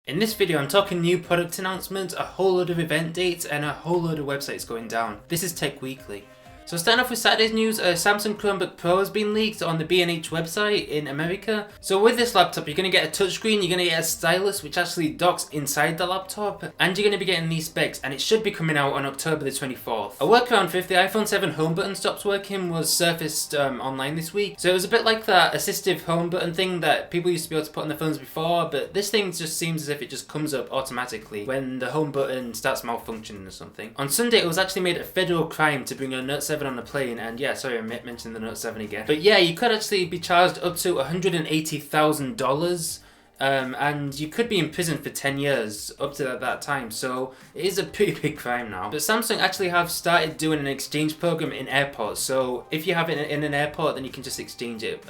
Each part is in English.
In this video I'm talking new product announcements, a whole load of event dates and a whole load of websites going down. This is TechWeekly. So starting off with Saturday's news, a Samsung Chromebook Pro has been leaked on the B&H website in America. So with this laptop you're going to get a touchscreen, you're going to get a stylus which actually docks inside the laptop, and you're going to be getting these specs, and it should be coming out on October the 24th. A workaround for if the iPhone 7 home button stops working was surfaced online this week. So it was a bit like that assistive home button thing that people used to be able to put on their phones before, but this thing just seems as if it just comes up automatically when the home button starts malfunctioning or something. On Sunday it was actually made a federal crime to bring a Note 7 on the plane, and yeah, sorry I mentioned the Note 7 again. But yeah, you could actually be charged up to $180,000. And you could be in prison for 10 years up to that time, so it is a pretty big crime now. But Samsung actually have started doing an exchange program in airports, so if you have it in an airport then you can just exchange it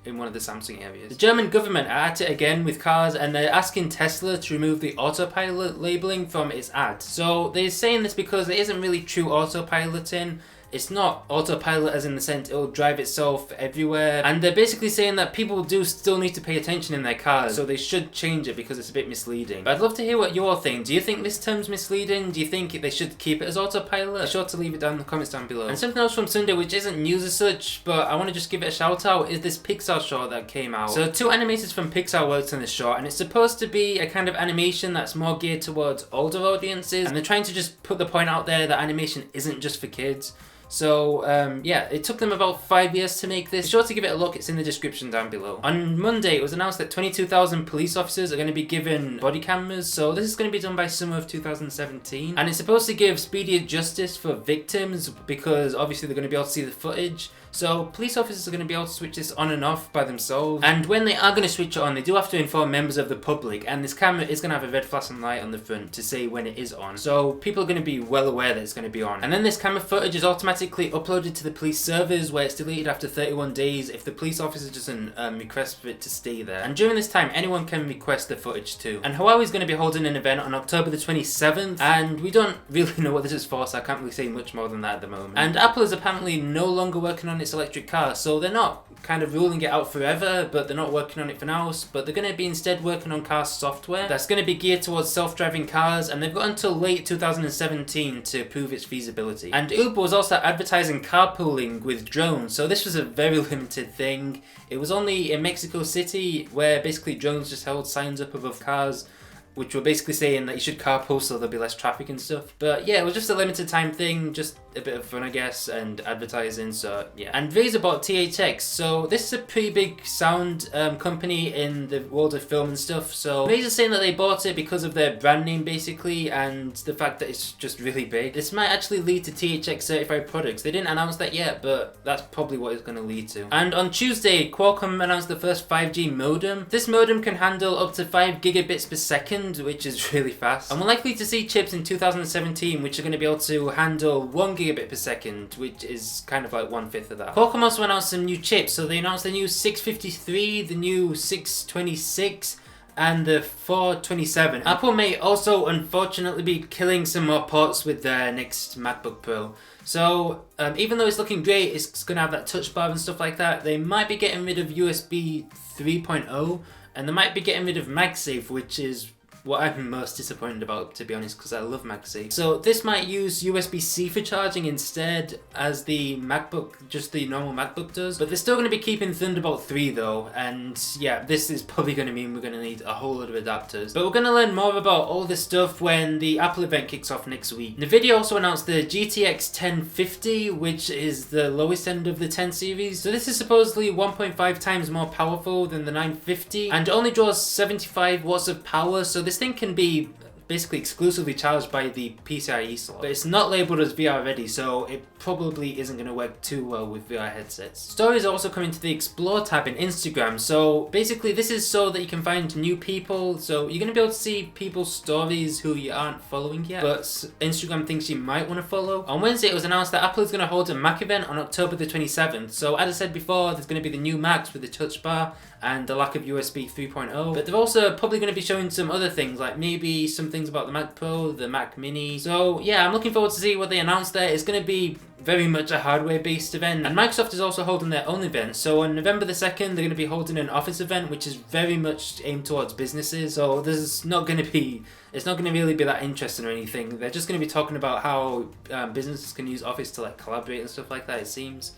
in one of the Samsung areas. The German government are at it again with cars, and they're asking Tesla to remove the Autopilot labeling from its ad. So they're saying this because there isn't really true autopiloting. It's not autopilot as in the sense it'll drive itself everywhere, and they're basically saying that people do still need to pay attention in their cars, so they should change it because it's a bit misleading. But I'd love to hear what you all think. Do you think this term's misleading? Do you think they should keep it as autopilot? Be sure to leave it down in the comments down below. And something else from Sunday which isn't news as such, but I want to just give it a shout out, is this Pixar short that came out. So two animators from Pixar worked on this short, and it's supposed to be a kind of animation that's more geared towards older audiences, and they're trying to just put the point out there that animation isn't just for kids. So yeah, it took them about 5 years to make this. Be sure to give it a look, it's in the description down below. On Monday it was announced that 22,000 police officers are going to be given body cameras, so this is going to be done by summer of 2017. And it's supposed to give speedier justice for victims because obviously they're going to be able to see the footage. So police officers are going to be able to switch this on and off by themselves. And when they are going to switch it on, they do have to inform members of the public, and this camera is going to have a red flashing light on the front to say when it is on. So people are going to be well aware that it's going to be on. And then this camera footage is automatically uploaded to the police servers, where it's deleted after 31 days if the police officer doesn't request for it to stay there. And during this time, anyone can request the footage too. And Huawei is going to be holding an event on October the 27th, and we don't really know what this is for, so I can't really say much more than that at the moment. And Apple is apparently no longer working on its electric car, so they're not kind of ruling it out forever, but they're not working on it for now. But they're going to be instead working on car software that's going to be geared towards self-driving cars, and they've got until late 2017 to prove its feasibility. And Uber was also advertising carpooling with drones, so this was a very limited thing. It was only in Mexico City, where basically drones just held signs up above cars which were basically saying that you should carpool so there'll be less traffic and stuff. But yeah, it was just a limited time thing, just a bit of fun I guess, and advertising, so yeah. And Razer bought THX, so this is a pretty big sound company in the world of film and stuff. So Razer's saying that they bought it because of their brand name basically, and the fact that it's just really big. This might actually lead to THX certified products. They didn't announce that yet, but that's probably what it's going to lead to. And on Tuesday, Qualcomm announced the first 5G modem. This modem can handle up to 5 gigabits per second, which is really fast. And we're likely to see chips in 2017 which are going to be able to handle 1 gigabit per second, which is kind of like 1/5 of that. Qualcomm also announced some new chips, so they announced the new 653, the new 626, and the 427. Apple may also unfortunately be killing some more ports with their next MacBook Pro. So even though it's looking great, it's going to have that touch bar and stuff like that, they might be getting rid of USB 3.0, and they might be getting rid of MagSafe, which is what I'm most disappointed about, to be honest, because I love MagSafe. So this might use USB-C for charging instead, as the MacBook, just the normal MacBook does. But they're still going to be keeping Thunderbolt 3 though, and yeah, this is probably going to mean we're going to need a whole lot of adapters. But we're going to learn more about all this stuff when the Apple event kicks off next week. Nvidia also announced the GTX 1050, which is the lowest end of the 10 series. So this is supposedly 1.5 times more powerful than the 950, and only draws 75 watts of power, so this thing can be basically exclusively charged by the PCIe slot. But it's not labeled as VR ready, so it probably isn't going to work too well with VR headsets. Stories are also coming to the Explore tab in Instagram, so basically this is so that you can find new people. So you're going to be able to see people's stories who you aren't following yet, but Instagram thinks you might want to follow. On Wednesday it was announced that Apple is going to hold a Mac event on October the 27th. So as I said before, there's going to be the new Macs with the touch bar and the lack of USB 3.0, but they're also probably going to be showing some other things, like maybe something things about the Mac Pro, the Mac Mini. So yeah, I'm looking forward to see what they announce there. It's going to be very much a hardware-based event. And Microsoft is also holding their own event. So on November the 2nd, they're going to be holding an office event, which is very much aimed towards businesses. So there's not going to be, it's not going to really be that interesting or anything. They're just going to be talking about how businesses can use Office to like collaborate and stuff like that, it seems.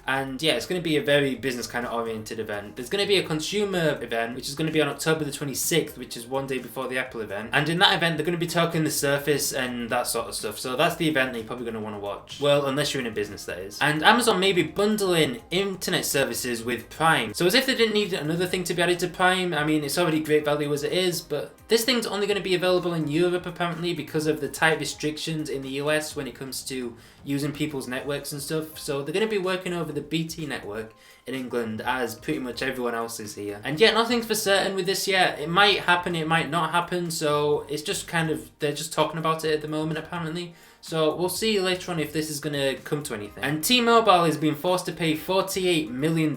And yeah, it's going to be a very business kind of oriented event. There's going to be a consumer event, which is going to be on October the 26th, which is one day before the Apple event. And in that event, they're going to be talking the Surface and that sort of stuff. So that's the event that you're probably going to want to watch. Well, unless you're in a business, that is. And Amazon may be bundling internet services with Prime. So as if they didn't need another thing to be added to Prime. I mean, it's already great value as it is, but this thing's only going to be available in Europe apparently because of the tight restrictions in the US when it comes to using people's networks and stuff. So they're going to be working over the BT network in England as pretty much everyone else is here. And yet nothing's for certain with this yet. It might happen, it might not happen. So it's just kind of, they're just talking about it at the moment apparently. So we'll see later on if this is going to come to anything. And T-Mobile is being forced to pay $48 million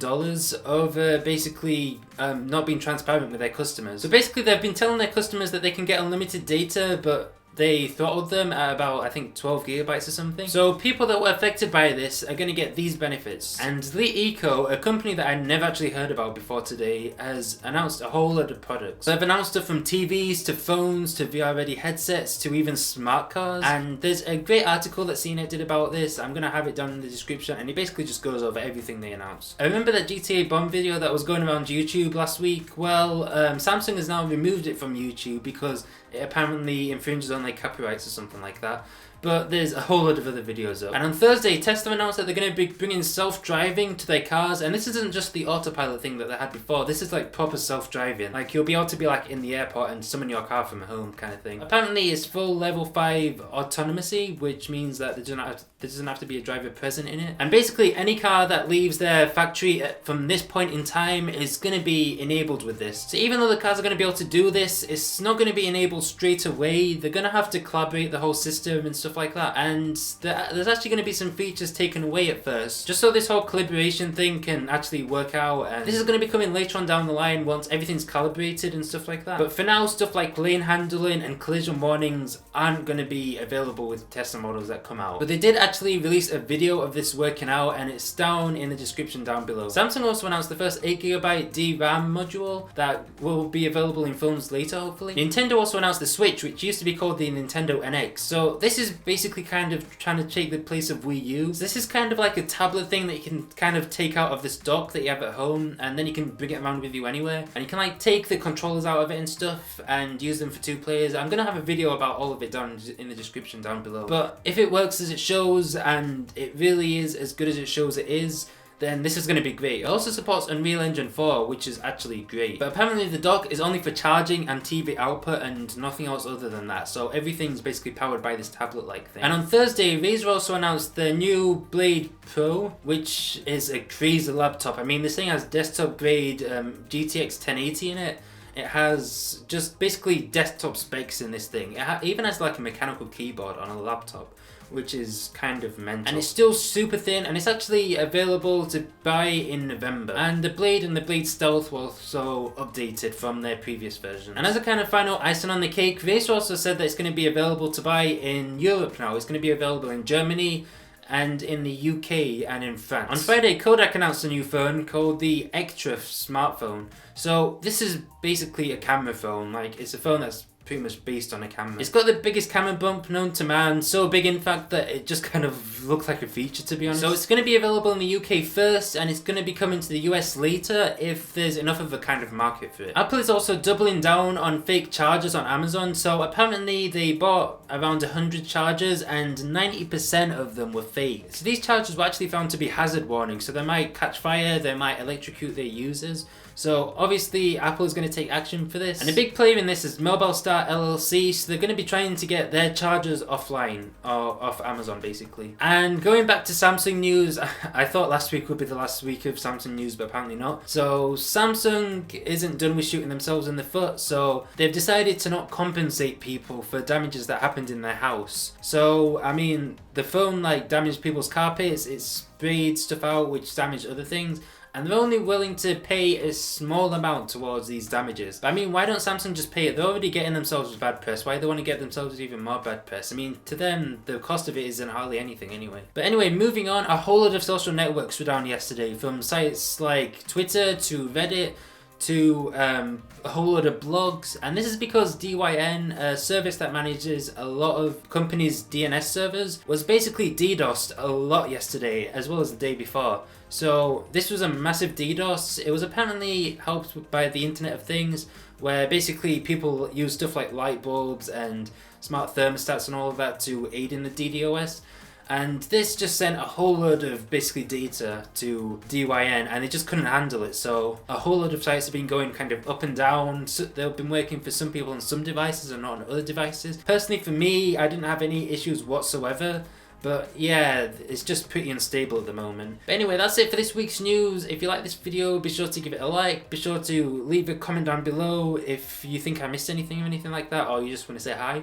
over basically not being transparent with their customers. So basically they've been telling their customers that they can get unlimited data, but they throttled them at about, I think, 12 gigabytes or something. So people that were affected by this are going to get these benefits. And Lee Eco, a company that I never actually heard about before today, has announced a whole lot of products. So they've announced stuff from TVs to phones to VR-ready headsets to even smart cars. And there's a great article that CNET did about this. I'm going to have it down in the description, and it basically just goes over everything they announced. I remember that GTA bomb video that was going around YouTube last week. Well, Samsung has now removed it from YouTube because it apparently infringes on like copyrights or something like that. But there's a whole lot of other videos up. And on Thursday, Tesla announced that they're going to be bringing self-driving to their cars. And this isn't just the Autopilot thing that they had before. This is like proper self-driving. Like you'll be able to be like in the airport and summon your car from home kind of thing. Apparently it's full level 5 autonomy, which means that there doesn't have to be a driver present in it. And basically any car that leaves their factory from this point in time is going to be enabled with this. So even though the cars are going to be able to do this, it's not going to be enabled straight away. They're going to have to collaborate the whole system and stuff like that. And there's actually going to be some features taken away at first, just so this whole collaboration thing can actually work out. And this is going to be coming later on down the line once everything's calibrated and stuff like that. But for now, stuff like lane handling and collision warnings aren't going to be available with Tesla models that come out. But they did actually release a video of this working out, and it's down in the description down below. Samsung also announced the first 8GB DRAM module that will be available in phones later, hopefully. Nintendo also announced the Switch, which used to be called the Nintendo NX. So this is basically kind of trying to take the place of Wii U. So this is kind of like a tablet thing that you can kind of take out of this dock that you have at home, and then you can bring it around with you anywhere. And you can like take the controllers out of it and stuff and use them for 2 players. I'm gonna have a video about all of it down in the description down below. But if it works as it shows, and it really is as good as it shows it is, then this is going to be great. It also supports Unreal Engine 4, which is actually great. But apparently the dock is only for charging and TV output and nothing else other than that. So everything's basically powered by this tablet-like thing. And on Thursday, Razer also announced the new Blade Pro, which is a crazy laptop. I mean, this thing has desktop-grade GTX 1080 in it. It has just basically desktop specs in this thing. It even has like a mechanical keyboard on a laptop, which is kind of mental. And it's still super thin, and it's actually available to buy in November. And the Blade and the Blade Stealth were also updated from their previous version. And as a kind of final icing on the cake, Razer also said that it's going to be available to buy in Europe now. It's going to be available in Germany and in the UK and in France. On Friday, Kodak announced a new phone called the Extra smartphone. So this is basically a camera phone. Like, it's a phone that's pretty much based on a camera. It's got the biggest camera bump known to man, so big in fact that it just kind of looks like a feature, to be honest. So it's going to be available in the UK first, and it's going to be coming to the US later if there's enough of a kind of market for it. Apple is also doubling down on fake chargers on Amazon. So apparently they bought around 100 chargers and 90% of them were fake. So these chargers were actually found to be hazard warnings, so they might catch fire, they might electrocute their users. So obviously Apple is going to take action for this. And a big player in this is Mobile Star LLC, so they're going to be trying to get their chargers offline, or off Amazon basically. And going back to Samsung news, I thought last week would be the last week of Samsung news, but apparently not. So Samsung isn't done with shooting themselves in the foot, so they've decided to not compensate people for damages that happened in their house. So, I mean, the phone like damaged people's carpets, it sprayed stuff out which damaged other things. and they're only willing to pay a small amount towards these damages. But I mean, why don't Samsung just pay it? They're already getting themselves bad press. Why do they want to get themselves even more bad press? I mean, to them, the cost of it isn't hardly anything anyway. But anyway, moving on, a whole lot of social networks were down yesterday, from sites like Twitter to Reddit to a whole lot of blogs, and this is because DYN, a service that manages a lot of companies' DNS servers, was basically DDoSed a lot yesterday as well as the day before. So this was a massive DDoS. It was apparently helped by the Internet of Things, where basically people use stuff like light bulbs and smart thermostats and all of that to aid in the DDoS. And this just sent a whole load of basically data to DYN, and they just couldn't handle it. So a whole load of sites have been going kind of up and down. So they've been working for some people on some devices and not on other devices. Personally, for me, I didn't have any issues whatsoever. But yeah, it's just pretty unstable at the moment. But anyway, that's it for this week's news. If you like this video, be sure to give it a like. Be sure to leave a comment down below if you think I missed anything or anything like that, or you just want to say hi.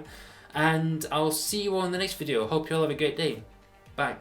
And I'll see you all in the next video. Hope you all have a great day. Bye.